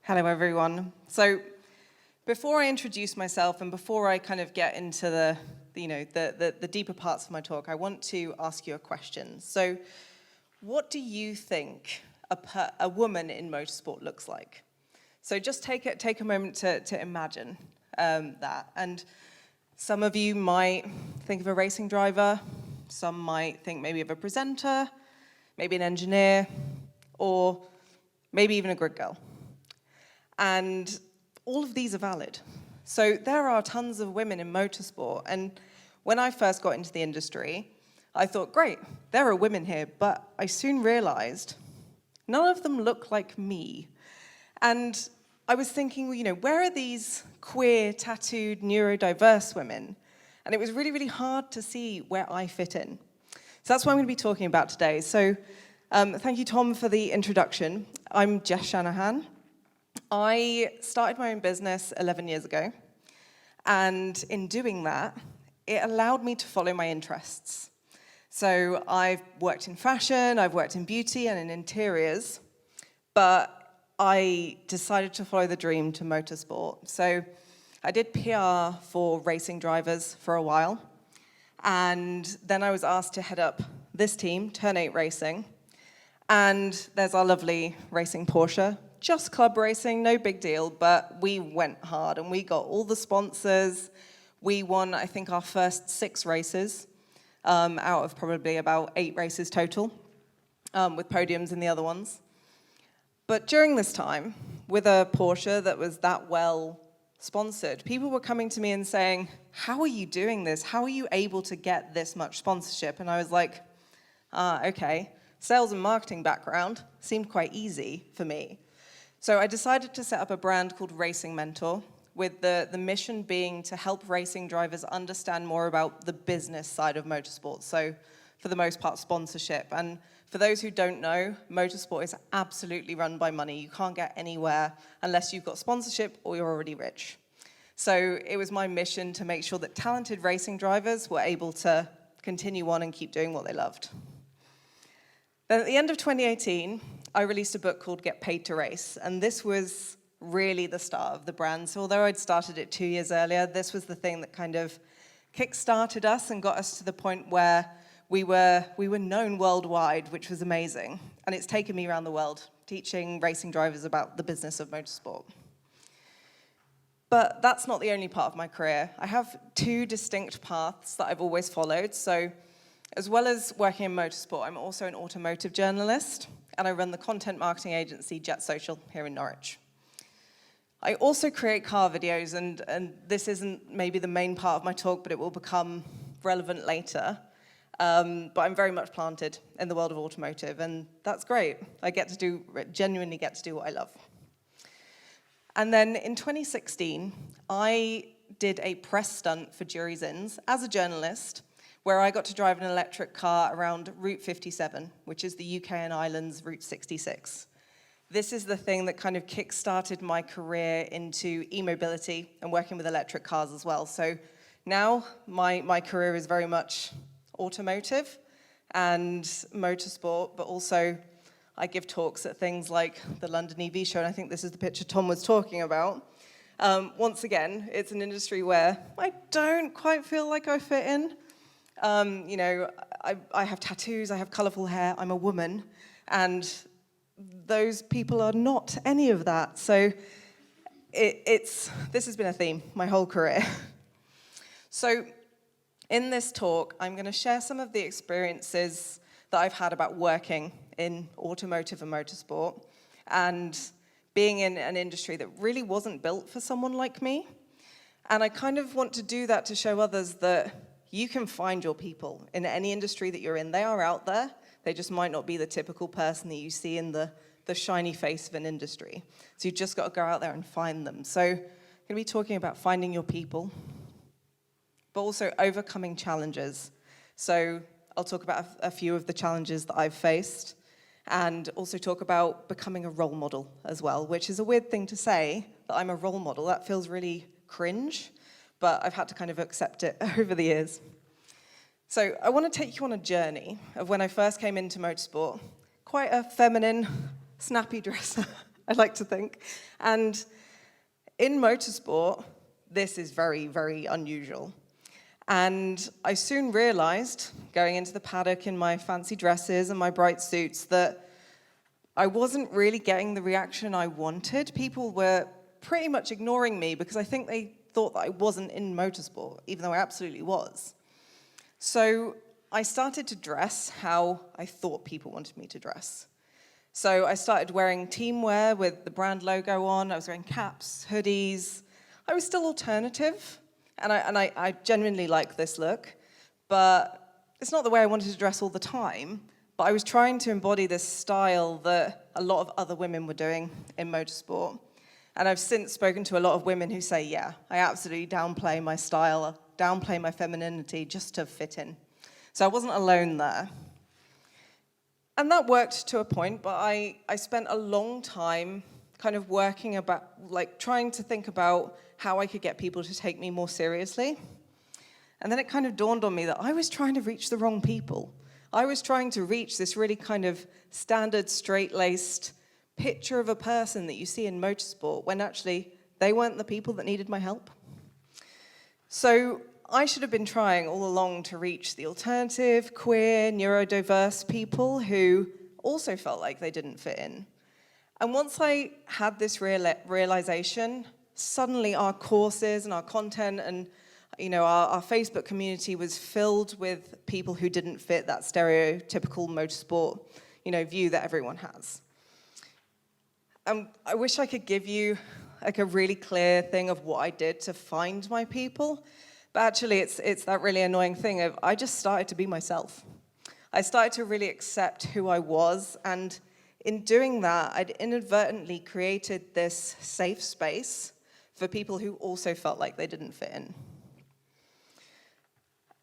Hello, everyone. So before I introduce myself and before I kind of get into the deeper parts of my talk, I want to ask you a question. So what do you think a woman in motorsport looks like? So just take a moment to imagine that. And some of you might think of a racing driver, some might think maybe of a presenter, maybe an engineer, or maybe even a grid girl. And all of these are valid. So there are tons of women in motorsport. And when I first got into the industry, I thought, great, there are women here. But I soon realized none of them look like me. And I was thinking, where are these queer, tattooed, neurodiverse women? And it was really, really hard to see where I fit in. So that's what I'm going to be talking about today. So thank you, Tom, for the introduction. I'm Jess Shanahan. I started my own business 11 years ago, and in doing that, it allowed me to follow my interests. So I've worked in fashion, I've worked in beauty and in interiors, but I decided to follow the dream to motorsport. So I did PR for racing drivers for a while, and then I was asked to head up this team, Turn 8 Racing, and there's our lovely racing Porsche. Just club racing, no big deal, but we went hard and we got all the sponsors. We won, I think, our first 6 races out of probably about 8 races total, with podiums in the other ones. But during this time, with a Porsche that was that well sponsored, people were coming to me and saying, how are you doing this? How are you able to get this much sponsorship? And I was like, okay, sales and marketing background seemed quite easy for me. So I decided to set up a brand called Racing Mentor, with the mission being to help racing drivers understand more about the business side of motorsport. So for the most part, sponsorship. And for those who don't know, motorsport is absolutely run by money. You can't get anywhere unless you've got sponsorship or you're already rich. So it was my mission to make sure that talented racing drivers were able to continue on and keep doing what they loved. Then at the end of 2018, I released a book called Get Paid to Race, and this was really the start of the brand. So although I'd started it 2 years earlier, this was the thing that kind of kick-started us and got us to the point where we were known worldwide, which was amazing. And it's taken me around the world, teaching racing drivers about the business of motorsport. But that's not the only part of my career. I have 2 distinct paths that I've always followed. So as well as working in motorsport, I'm also an automotive journalist, and I run the content marketing agency Jet Social here in Norwich. I also create car videos, and this isn't maybe the main part of my talk, but it will become relevant later. But I'm very much planted in the world of automotive, and that's great. I genuinely get to do what I love. And then in 2016, I did a press stunt for Jury's Inns as a journalist, where I got to drive an electric car around Route 57, which is the UK and Ireland's Route 66. This is the thing that kind of kick-started my career into e-mobility and working with electric cars as well. So now my career is very much automotive and motorsport, but also I give talks at things like the London EV show, and I think this is the picture Tom was talking about. Once again, it's an industry where I don't quite feel like I fit in. I have tattoos, I have colorful hair, I'm a woman, and those people are not any of that. So this has been a theme my whole career. So in this talk, I'm going to share some of the experiences that I've had about working in automotive and motorsport and being in an industry that really wasn't built for someone like me. And I kind of want to do that to show others that you can find your people in any industry that you're in. They are out there. They just might not be the typical person that you see in the shiny face of an industry. So you've just got to go out there and find them. So I'm going to be talking about finding your people, but also overcoming challenges. So I'll talk about a few of the challenges that I've faced, and also talk about becoming a role model as well, which is a weird thing to say, that I'm a role model. That feels really cringe, but I've had to kind of accept it over the years. So I want to take you on a journey of when I first came into motorsport, quite a feminine, snappy dresser. I like to think. And in motorsport, this is very, very unusual. And I soon realized, going into the paddock in my fancy dresses and my bright suits, that I wasn't really getting the reaction I wanted. People were pretty much ignoring me because I think they thought that I wasn't in motorsport, even though I absolutely was. So I started to dress how I thought people wanted me to dress. So I started wearing team wear with the brand logo on. I was wearing caps, hoodies. I was still alternative, and I genuinely like this look, but it's not the way I wanted to dress all the time. But I was trying to embody this style that a lot of other women were doing in motorsport. And I've since spoken to a lot of women who say, yeah, I absolutely downplay my style, downplay my femininity just to fit in. So I wasn't alone there. And that worked to a point, but I spent a long time kind of working about, like trying to think about how I could get people to take me more seriously. And then it kind of dawned on me that I was trying to reach the wrong people. I was trying to reach this really kind of standard, straight-laced picture of a person that you see in motorsport when actually they weren't the people that needed my help. So I should have been trying all along to reach the alternative, queer, neurodiverse people who also felt like they didn't fit in. And once I had this realization, suddenly our courses and our content and our Facebook community was filled with people who didn't fit that stereotypical motorsport view that everyone has. I wish I could give you like a really clear thing of what I did to find my people, but actually it's that really annoying thing of I just started to be myself. I started to really accept who I was, and in doing that, I'd inadvertently created this safe space for people who also felt like they didn't fit in.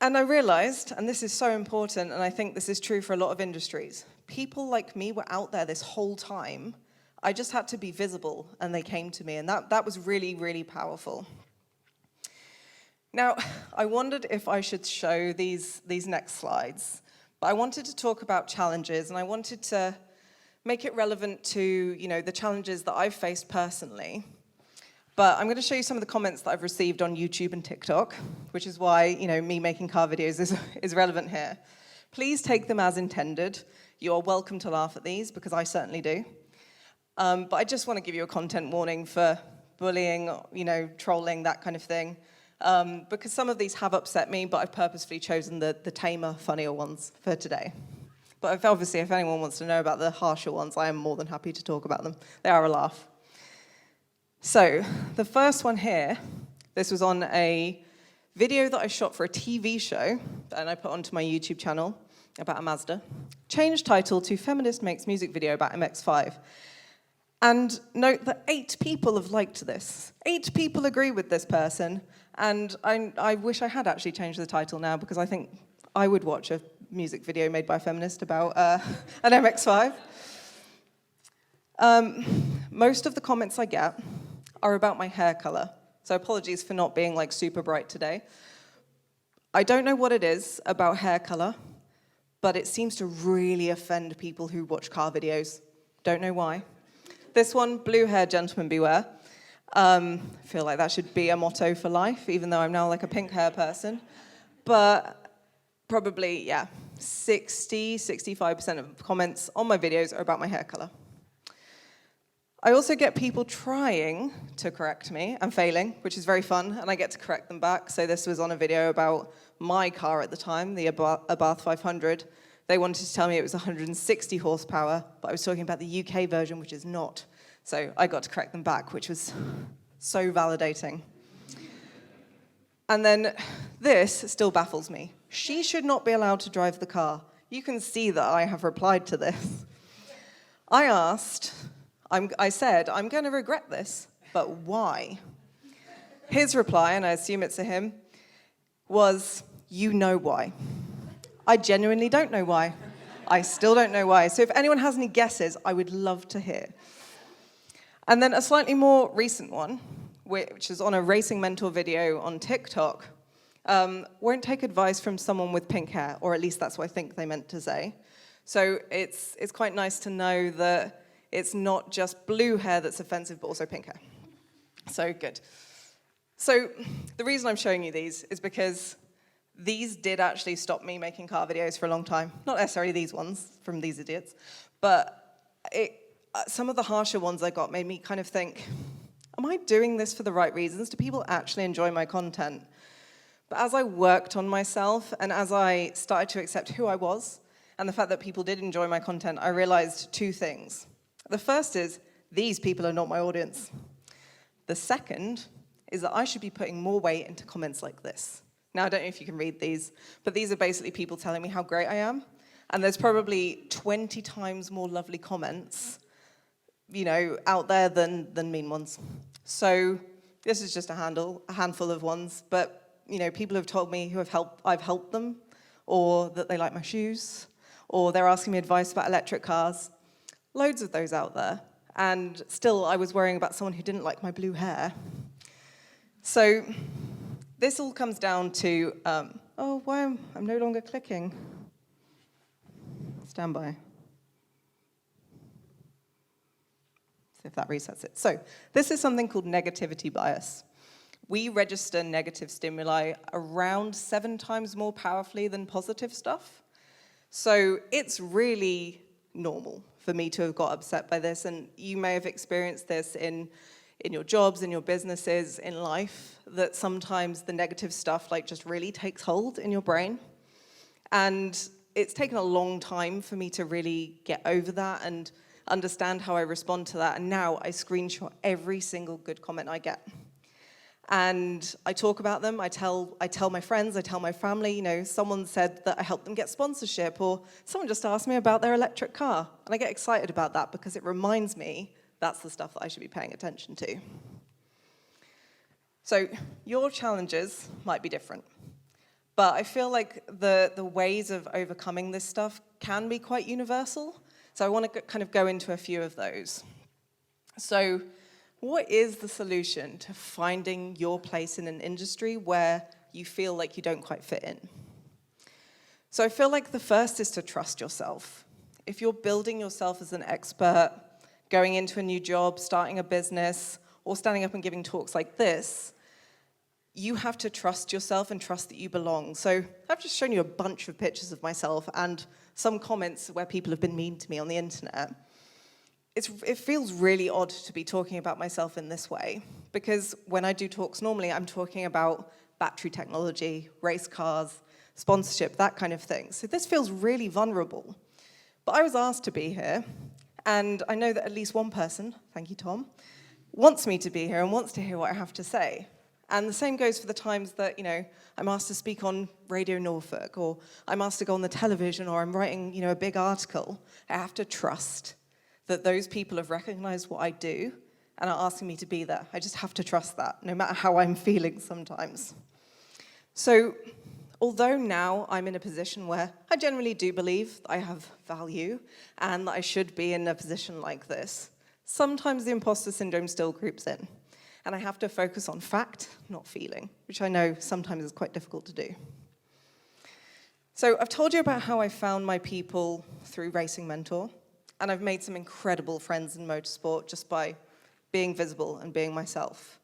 And I realized, and this is so important, and I think this is true for a lot of industries, people like me were out there this whole time. I just had to be visible, and they came to me, and that was really, really powerful. Now, I wondered if I should show these next slides, but I wanted to talk about challenges, and I wanted to make it relevant to the challenges that I've faced personally. But I'm going to show you some of the comments that I've received on YouTube and TikTok, which is why me making car videos is relevant here. Please take them as intended. You are welcome to laugh at these, because I certainly do. But I just want to give you a content warning for bullying, trolling, that kind of thing. Because some of these have upset me, but I've purposefully chosen the tamer, funnier ones for today. But obviously, if anyone wants to know about the harsher ones, I am more than happy to talk about them. They are a laugh. So, the first one here, this was on a video that I shot for a TV show, and I put onto my YouTube channel about a Mazda. Change title to Feminist Makes Music Video about MX-5. And note that 8 people have liked this. 8 people agree with this person, and I wish I had actually changed the title now, because I think I would watch a music video made by a feminist about an MX-5. Most of the comments I get are about my hair color, so apologies for not being like super bright today. I don't know what it is about hair color, but it seems to really offend people who watch car videos. Don't know why. This one, blue-haired gentlemen beware. I feel like that should be a motto for life, even though I'm now like a pink hair person. But probably, 65% of comments on my videos are about my hair color. I also get people trying to correct me and failing, which is very fun, and I get to correct them back. So this was on a video about my car at the time, the Abarth 500. They wanted to tell me it was 160 horsepower, but I was talking about the UK version, which is not. So I got to correct them back, which was so validating. And then this still baffles me. She should not be allowed to drive the car. You can see that I have replied to this. I said, I'm going to regret this, but why? His reply, and I assume it's a him, was, you know why. I genuinely don't know why. I still don't know why. So if anyone has any guesses, I would love to hear. And then a slightly more recent one, which is on a racing mentor video on TikTok, won't take advice from someone with pink hair, or at least that's what I think they meant to say. So it's quite nice to know that it's not just blue hair that's offensive, but also pink hair. So good. So the reason I'm showing you these is because these did actually stop me making car videos for a long time. Not necessarily these ones from these idiots, but some of the harsher ones I got made me kind of think, am I doing this for the right reasons? Do people actually enjoy my content? But as I worked on myself and as I started to accept who I was and the fact that people did enjoy my content, I realized two things. The first is, these people are not my audience. The second is that I should be putting more weight into comments like this. Now, I don't know if you can read these, but these are basically people telling me how great I am. And there's probably 20 times more lovely comments, out there than mean ones. So this is just a handful of ones, but people have told me I've helped them, or that they like my shoes, or they're asking me advice about electric cars. Loads of those out there. And still, I was worrying about someone who didn't like my blue hair. So this all comes down to, I'm no longer clicking. Stand by. See if that resets it. So this is something called negativity bias. We register negative stimuli around 7 times more powerfully than positive stuff. So it's really normal for me to have got upset by this, and you may have experienced this in your jobs, in your businesses, in life, that sometimes the negative stuff just really takes hold in your brain. And it's taken a long time for me to really get over that and understand how I respond to that, and now I screenshot every single good comment I get. And I talk about them, I tell my friends, I tell my family, someone said that I helped them get sponsorship, or someone just asked me about their electric car. And I get excited about that because it reminds me that's the stuff that I should be paying attention to. So your challenges might be different, but I feel like the ways of overcoming this stuff can be quite universal. So I want to kind of go into a few of those. So what is the solution to finding your place in an industry where you feel like you don't quite fit in? So I feel like the first is to trust yourself. If you're building yourself as an expert, going into a new job, starting a business, or standing up and giving talks like this, you have to trust yourself and trust that you belong. So I've just shown you a bunch of pictures of myself and some comments where people have been mean to me on the internet. It feels really odd to be talking about myself in this way, because when I do talks normally, I'm talking about battery technology, race cars, sponsorship, that kind of thing. So this feels really vulnerable. But I was asked to be here, and I know that at least one person, thank you, Tom, wants me to be here and wants to hear what I have to say. And the same goes for the times that, I'm asked to speak on Radio Norfolk, or I'm asked to go on the television, or I'm writing, a big article. I have to trust that those people have recognized what I do and are asking me to be there. I just have to trust that, no matter how I'm feeling sometimes. So, although now I'm in a position where I generally do believe that I have value and that I should be in a position like this, sometimes the imposter syndrome still creeps in. And I have to focus on fact, not feeling, which I know sometimes is quite difficult to do. So I've told you about how I found my people through Racing Mentor, and I've made some incredible friends in motorsport just by being visible and being myself.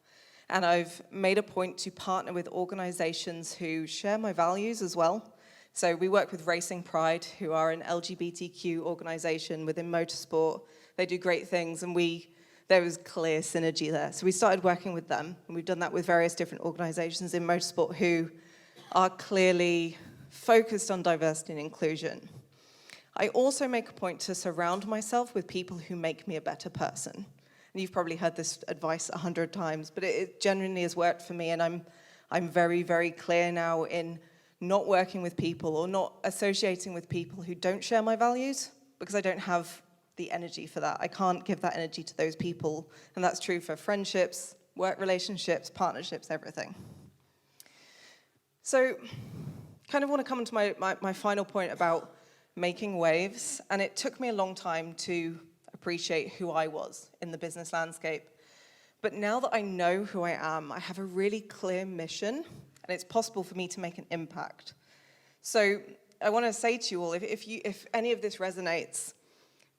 And I've made a point to partner with organizations who share my values as well. So we work with Racing Pride, who are an LGBTQ organization within motorsport. They do great things, and there was clear synergy there. So we started working with them, and we've done that with various different organizations in motorsport who are clearly focused on diversity and inclusion. I also make a point to surround myself with people who make me a better person. And you've probably heard this advice 100 times, but it genuinely has worked for me, and I'm very, very clear now in not working with people or not associating with people who don't share my values, because I don't have the energy for that. I can't give that energy to those people, and that's true for friendships, work relationships, partnerships, everything. So kind of want to come to my final point about making waves, and it took me a long time to appreciate who I was in the business landscape. But now that I know who I am, I have a really clear mission, and it's possible for me to make an impact. So I want to say to you all, if any of this resonates,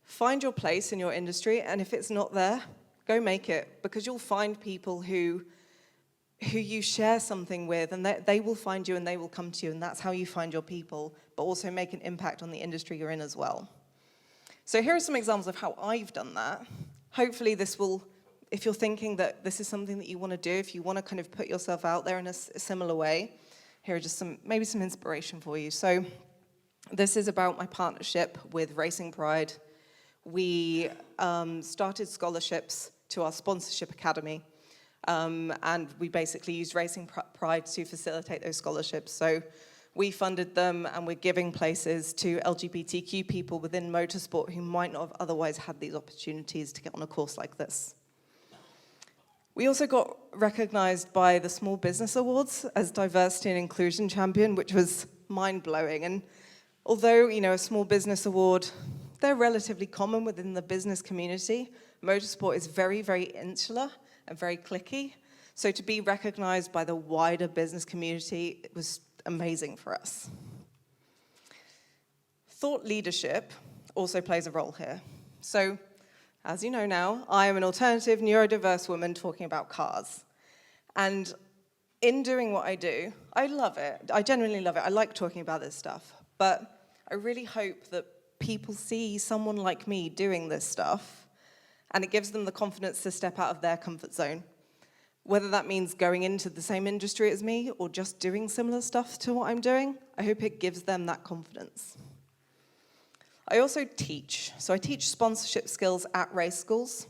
Find your place in your industry, and if it's not there, go make it, because you'll find people who you share something with, and they will find you and they will come to you, and that's how you find your people, but also make an impact on the industry you're in as well. So here are some examples of how I've done that. Hopefully this will, if you're thinking that this is something that you want to do, if you want to kind of put yourself out there in a similar way, here are just maybe some inspiration for you. So this is about my partnership with Racing Pride. We started scholarships to our sponsorship academy. And we basically used Racing Pride to facilitate those scholarships. So we funded them, and we're giving places to LGBTQ people within motorsport who might not have otherwise had these opportunities to get on a course like this. We also got recognized by the Small Business Awards as Diversity and Inclusion Champion, which was mind-blowing. And although, a Small Business Award, they're relatively common within the business community, motorsport is very, very insular and very cliquey. So to be recognized by the wider business community, it was amazing for us. Thought leadership also plays a role here. So, as you know now, I am an alternative neurodiverse woman talking about cars. And in doing what I do, I love it. I genuinely love it. I like talking about this stuff. But I really hope that people see someone like me doing this stuff, and it gives them the confidence to step out of their comfort zone. Whether that means going into the same industry as me or just doing similar stuff to what I'm doing, I hope it gives them that confidence. I also teach. So I teach sponsorship skills at race schools.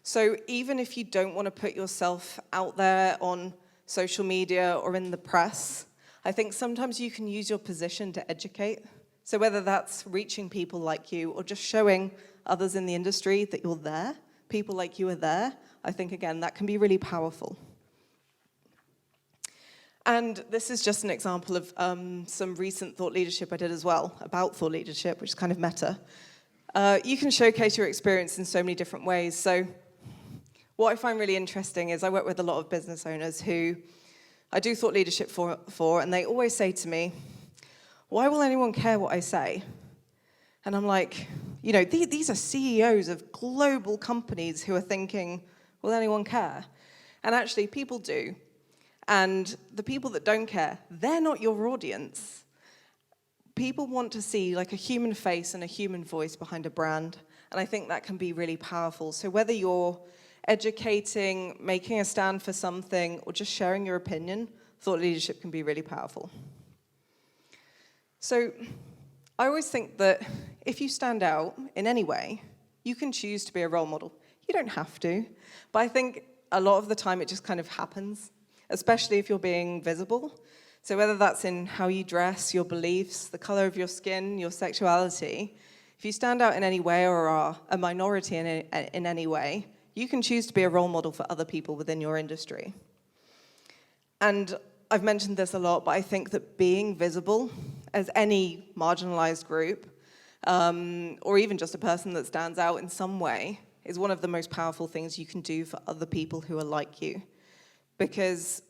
So even if you don't want to put yourself out there on social media or in the press, I think sometimes you can use your position to educate. So whether that's reaching people like you or just showing others in the industry that you're there, people like you are there, I think, again, that can be really powerful. And this is just an example of some recent thought leadership I did as well, about thought leadership, which is kind of meta. You can showcase your experience in so many different ways. So what I find really interesting is I work with a lot of business owners who I do thought leadership for, and they always say to me, why will anyone care what I say? And I'm like, these are CEOs of global companies who are thinking, will anyone care? And actually, people do. And the people that don't care, they're not your audience. People want to see like a human face and a human voice behind a brand. And I think that can be really powerful. So whether you're educating, making a stand for something, or just sharing your opinion, thought leadership can be really powerful. So I always think that if you stand out in any way, you can choose to be a role model. You don't have to, but I think a lot of the time it just kind of happens, especially if you're being visible. So whether that's in how you dress, your beliefs, the color of your skin, your sexuality, if you stand out in any way or are a minority in any way, you can choose to be a role model for other people within your industry. And I've mentioned this a lot, but I think that being visible as any marginalized group, or even just a person that stands out in some way, is one of the most powerful things you can do for other people who are like you. Because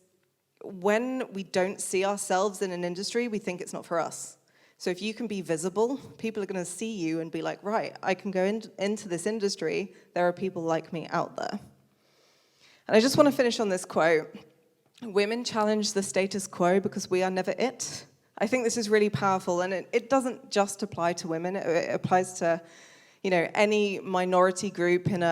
when we don't see ourselves in an industry, we think it's not for us. So if you can be visible, people are going to see you and be like, right, I can go into this industry. There are people like me out there. And I just want to finish on this quote. Women challenge the status quo because we are never it. I think this is really powerful, and it doesn't just apply to women. It applies to, any minority group in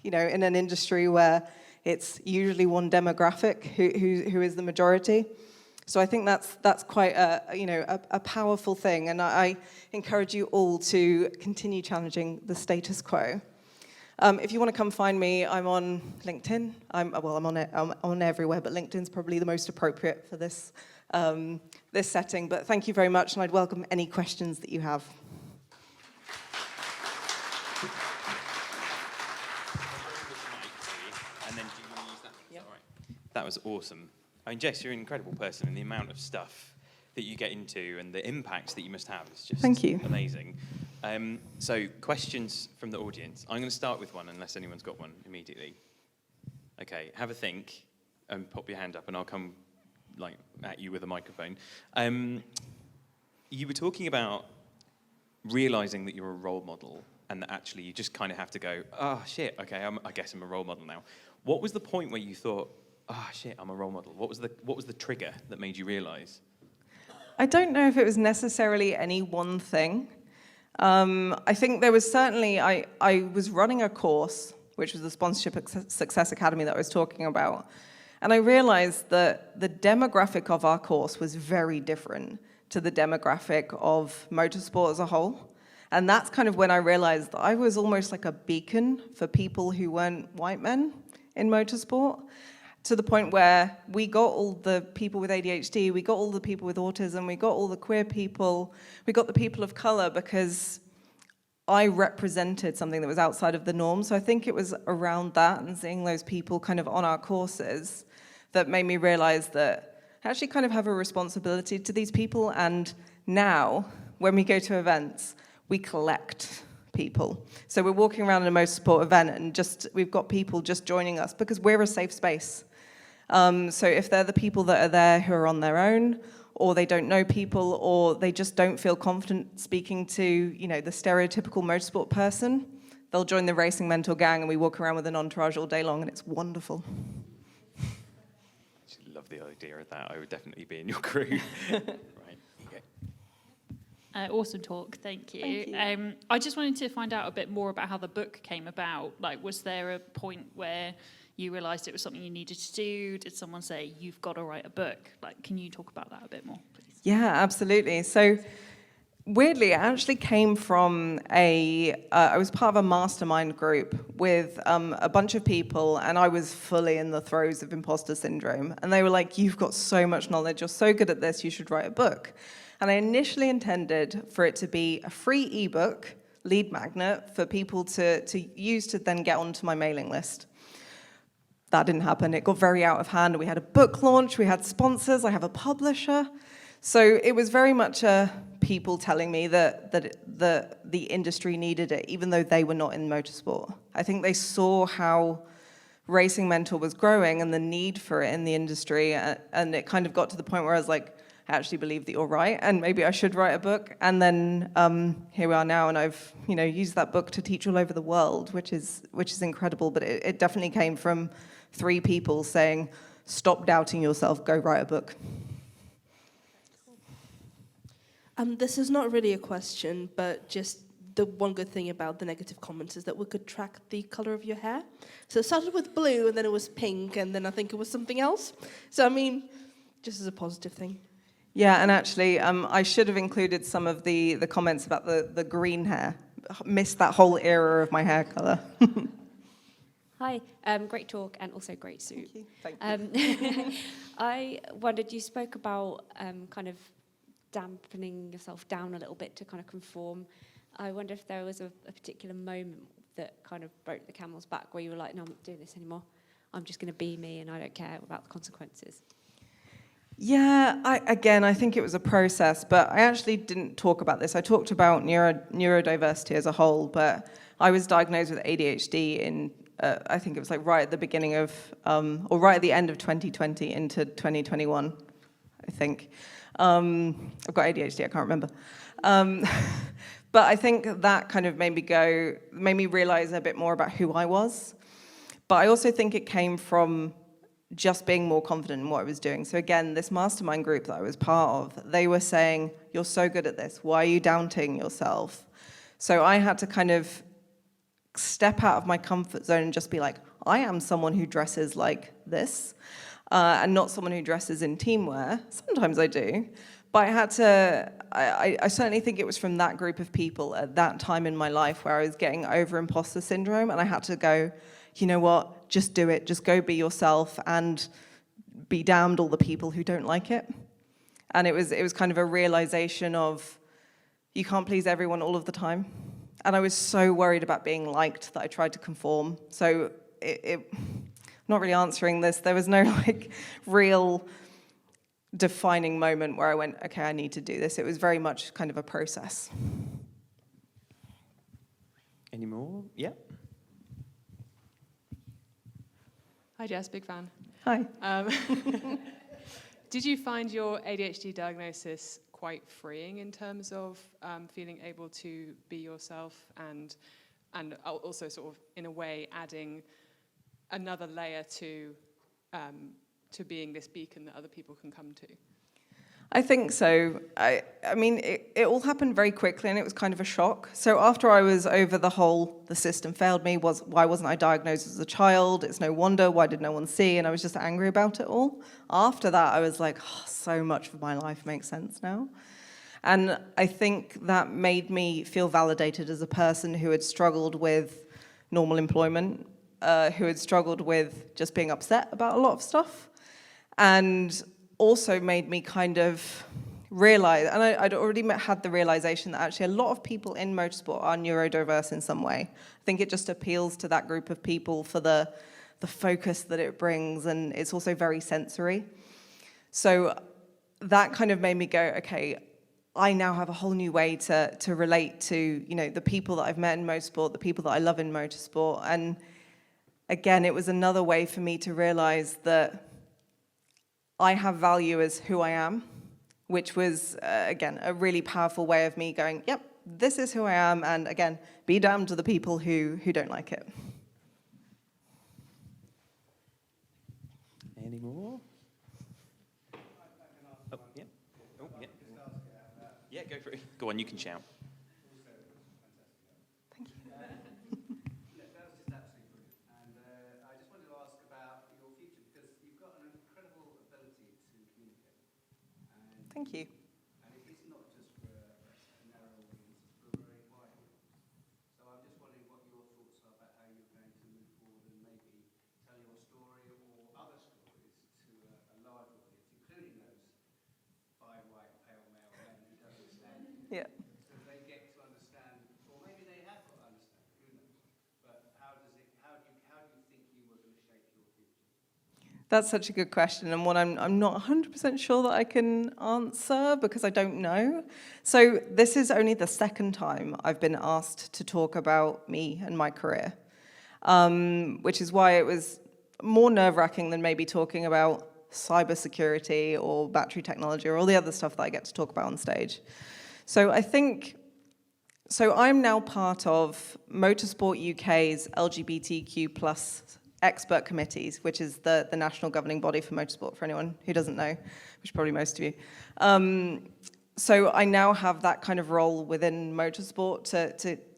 in an industry where it's usually one demographic who is the majority. So I think that's quite a powerful thing, and I encourage you all to continue challenging the status quo. If you want to come find me, I'm on LinkedIn. I'm on everywhere, but LinkedIn's probably the most appropriate for this this setting. But thank you very much, and I'd welcome any questions that you have. And then do you want to use that? Yeah. All right. That was awesome. I mean, Jess, you're an incredible person, and the amount of stuff that you get into and the impacts that you must have is just Thank you. Amazing. So questions from the audience. I'm going to start with one, unless anyone's got one immediately. Okay, have a think and pop your hand up, and I'll come at you with a microphone. You were talking about realizing that you're a role model and that actually you just kind of have to go, oh shit, okay, I guess I'm a role model now. What was the point where you thought, oh shit, I'm a role model? What was the trigger that made you realise? I don't know if it was necessarily any one thing. I think there was certainly, I was running a course, which was the Sponsorship Success Academy that I was talking about. And I realized that the demographic of our course was very different to the demographic of motorsport as a whole. And that's kind of when I realized that I was almost like a beacon for people who weren't white men in motorsport, to the point where we got all the people with ADHD, we got all the people with autism, we got all the queer people, we got the people of color, because I represented something that was outside of the norm. So I think it was around that and seeing those people kind of on our courses that made me realize that I actually kind of have a responsibility to these people. And now, when we go to events, we collect people. So we're walking around in a motorsport event and we've got people just joining us because we're a safe space. So if they're the people that are there who are on their own, or they don't know people, or they just don't feel confident speaking to, the stereotypical motorsport person, they'll join the Racing Mentor gang and we walk around with an entourage all day long and it's wonderful. I love the idea of that. I would definitely be in your crew. Right. Okay. Awesome talk, thank you. Thank you. I just wanted to find out a bit more about how the book came about. Like, was there a point where you realised it was something you needed to do? Did someone say, you've got to write a book? Like, can you talk about that a bit more, please? Yeah, absolutely. So weirdly, it actually came from I was part of a mastermind group with a bunch of people, and I was fully in the throes of imposter syndrome. And they were like, you've got so much knowledge, you're so good at this, you should write a book. And I initially intended for it to be a free ebook, lead magnet, for people to use to then get onto my mailing list. That didn't happen. It got very out of hand. We had a book launch, we had sponsors, I have a publisher. So it was very much people telling me that the industry needed it, even though they were not in motorsport. I think they saw how Racing Mentor was growing and the need for it in the industry, and it kind of got to the point where I was like, I actually believe that you're right, and maybe I should write a book. And then here we are now, and I've used that book to teach all over the world, which is incredible. But it definitely came from 3 people saying, stop doubting yourself, go write a book. This is not really a question, but just the one good thing about the negative comments is that we could track the color of your hair. So it started with blue, and then it was pink, and then I think it was something else. So, I mean, just as a positive thing. Yeah, and actually, I should have included some of the comments about the green hair. Missed that whole era of my hair color. Hi, great talk and also great suit. Thank you. I wondered, you spoke about kind of dampening yourself down a little bit to kind of conform. I wonder if there was a particular moment that kind of broke the camel's back where you were like, no, I'm not doing this anymore. I'm just going to be me and I don't care about the consequences. Yeah, I think it was a process, but I actually didn't talk about this. I talked about neurodiversity as a whole, but I was diagnosed with ADHD in, I think it was like right at the beginning of, or right at the end of 2020 into 2021, I think. I've got ADHD, I can't remember. But I think that kind of made me realize a bit more about who I was. But I also think it came from just being more confident in what I was doing. So again, this mastermind group that I was part of, they were saying, you're so good at this, why are you doubting yourself? So I had to kind of step out of my comfort zone and just be like, I am someone who dresses like this, and not someone who dresses in teamwear. Sometimes I do. But I certainly think it was from that group of people at that time in my life where I was getting over imposter syndrome, and I had to go, you know what, just do it, just go be yourself, and be damned all the people who don't like it. And it was kind of a realization of, you can't please everyone all of the time. And I was so worried about being liked that I tried to conform. So I'm not really answering this. There was no real defining moment where I went, okay, I need to do this. It was very much kind of a process. Any more? Yeah. Hi, Jess, big fan. Hi. Did you find your ADHD diagnosis quite freeing in terms of feeling able to be yourself and also sort of in a way adding another layer to being this beacon that other people can come to? I think so. I mean, it all happened very quickly, and it was kind of a shock. So after I was over the system failed me, why wasn't I diagnosed as a child? It's no wonder, why did no one see? And I was just angry about it all. After that, I was like, oh, so much of my life makes sense now. And I think that made me feel validated as a person who had struggled with normal employment, who had struggled with just being upset about a lot of stuff. And also made me kind of realize, and I'd already had the realization that actually a lot of people in motorsport are neurodiverse in some way. I think it just appeals to that group of people for the focus that it brings, and it's also very sensory. So that kind of made me go, okay, I now have a whole new way to relate to, you know, the people that I've met in motorsport, the people that I love in motorsport. And again, it was another way for me to realize that I have value as who I am, which was, again, a really powerful way of me going, yep, this is who I am, and again, be damned to the people who don't like it. Any more? Oh, yeah. Oh, yeah. Yeah, go for it. Go on, you can shout. Thank you. That was just absolutely brilliant. And I just wanted to ask about your future, because you've got an incredible ability to communicate. And Thank you. And it is not just for a narrow audience, it's for a very wide audience. So I'm just wondering what your thoughts are about how you're going to move forward and maybe tell your story or other stories to a large audience, including those 5 white, pale male men who don't understand. Yeah. So they get to understand, or maybe they have got to understand, who knows? But how do you think you were going to shape your future? That's such a good question, and one I'm not 100% sure that I can answer because I don't know. So this is only the second time I've been asked to talk about me and my career, which is why it was more nerve-wracking than maybe talking about cybersecurity or battery technology or all the other stuff that I get to talk about on stage. So I'm now part of Motorsport UK's LGBTQ plus expert committees, which is the national governing body for motorsport, for anyone who doesn't know, which is probably most of you. So I now have that kind of role within motorsport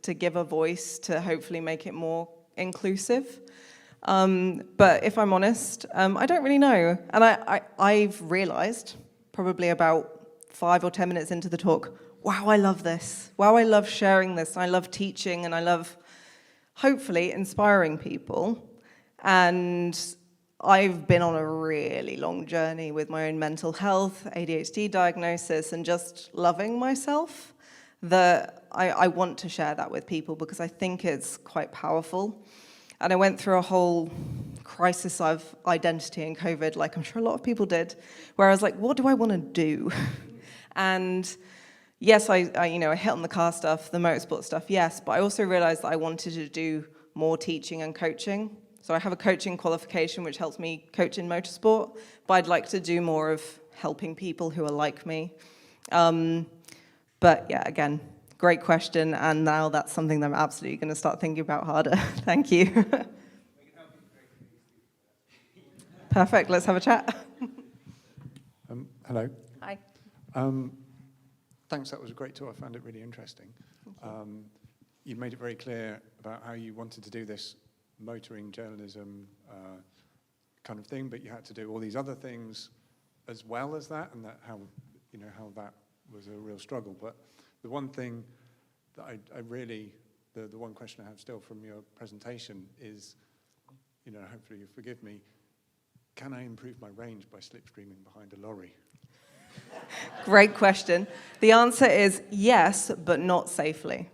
to give a voice, to hopefully make it more inclusive. But if I'm honest, I don't really know. And I've realized, probably about 5 or 10 minutes into the talk, wow, I love this. Wow, I love sharing this. And I love teaching, and I love, hopefully, inspiring people. And I've been on a really long journey with my own mental health, ADHD diagnosis, and just loving myself, that I want to share that with people because I think it's quite powerful. And I went through a whole crisis of identity in COVID, like I'm sure a lot of people did, where I was like, what do I want to do? And yes, I hit on the car stuff, the motorsport stuff, yes, but I also realized that I wanted to do more teaching and coaching. So I have a coaching qualification which helps me coach in motorsport, but I'd like to do more of helping people who are like me. But yeah, again, great question, and now that's something that I'm absolutely going to start thinking about harder. Thank you. Perfect, let's have a chat. Hello. Hi. Thanks, that was a great talk. I found it really interesting. You made it very clear about how you wanted to do this motoring journalism kind of thing, but you had to do all these other things as well as that, and that how that was a real struggle. But the one thing that I really, the one question I have still from your presentation is, hopefully you forgive me, can I improve my range by slipstreaming behind a lorry? Great question. The answer is yes, but not safely.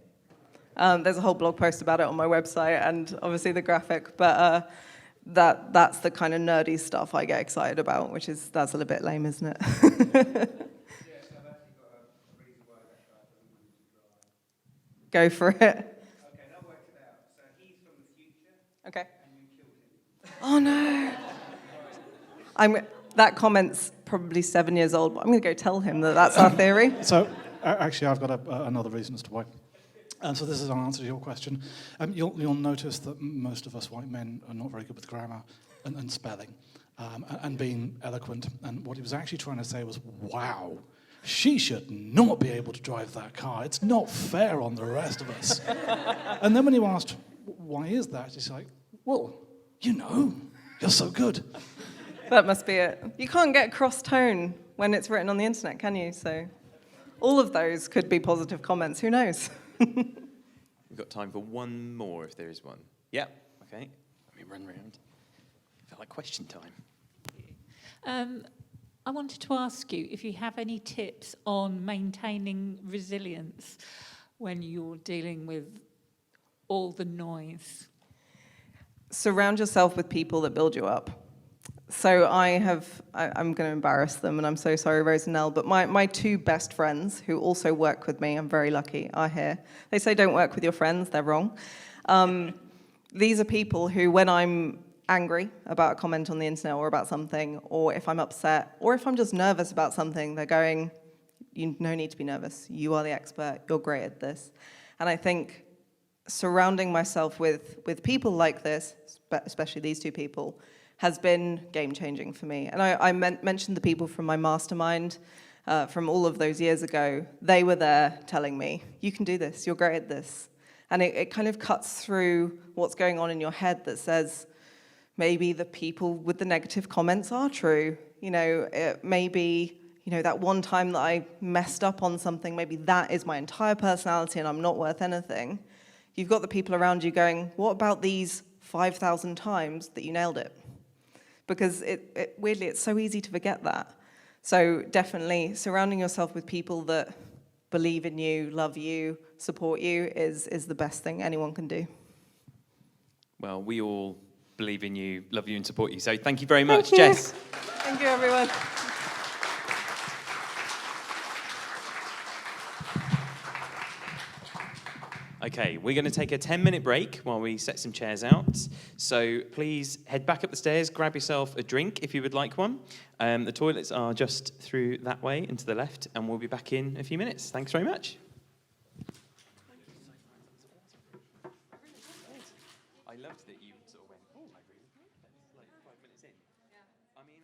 There's a whole blog post about it on my website, and obviously the graphic, but that's the kind of nerdy stuff I get excited about, that's a little bit lame, isn't it? Yes, I've actually got a reason why that guy doesn't want to drive. Go for it. Okay, that worked it out. So he's from the future, Okay. and you killed him. Oh no. That comment's probably 7 years old, but I'm going to go tell him that that's our theory. So, actually, I've got another reason as to why. And so this is an answer to your question. You'll notice that most of us white men are not very good with grammar and spelling and being eloquent. And what he was actually trying to say was, wow, she should not be able to drive that car. It's not fair on the rest of us. And then when you asked, why is that? He's like, well, you know, you're so good. That must be it. You can't get cross tone when it's written on the internet, can you? So all of those could be positive comments. Who knows? We've got time for one more if there is one. Yeah, okay. Let me run round. Felt like question time. I wanted to ask you if you have any tips on maintaining resilience when you're dealing with all the noise. Surround yourself with people that build you up. So I'm going to embarrass them, and I'm so sorry, Rose and Nell, but my two best friends, who also work with me, I'm very lucky, are here. They say don't work with your friends, they're wrong. These are people who, when I'm angry about a comment on the internet or about something, or if I'm upset, or if I'm just nervous about something, they're going, you no need to be nervous, you are the expert, you're great at this. And I think surrounding myself with people like this, especially these two people, has been game-changing for me. And I mentioned the people from my mastermind from all of those years ago. They were there telling me, you can do this, you're great at this. And it kind of cuts through what's going on in your head that says, maybe the people with the negative comments are true. You know, maybe, you know, that one time that I messed up on something, maybe that is my entire personality and I'm not worth anything. You've got the people around you going, what about these 5,000 times that you nailed it? Because weirdly, it's so easy to forget that. So definitely surrounding yourself with people that believe in you, love you, support you is the best thing anyone can do. Well, we all believe in you, love you, and support you. So thank you very much, Jess. Thank you, everyone. Okay, we're going to take a 10-minute break while we set some chairs out. So please head back up the stairs, grab yourself a drink if you would like one. The toilets are just through that way and to the left, and we'll be back in a few minutes. Thanks very much. I loved that you sort of went, oh, I agree with that. That's like 5 minutes in. I mean,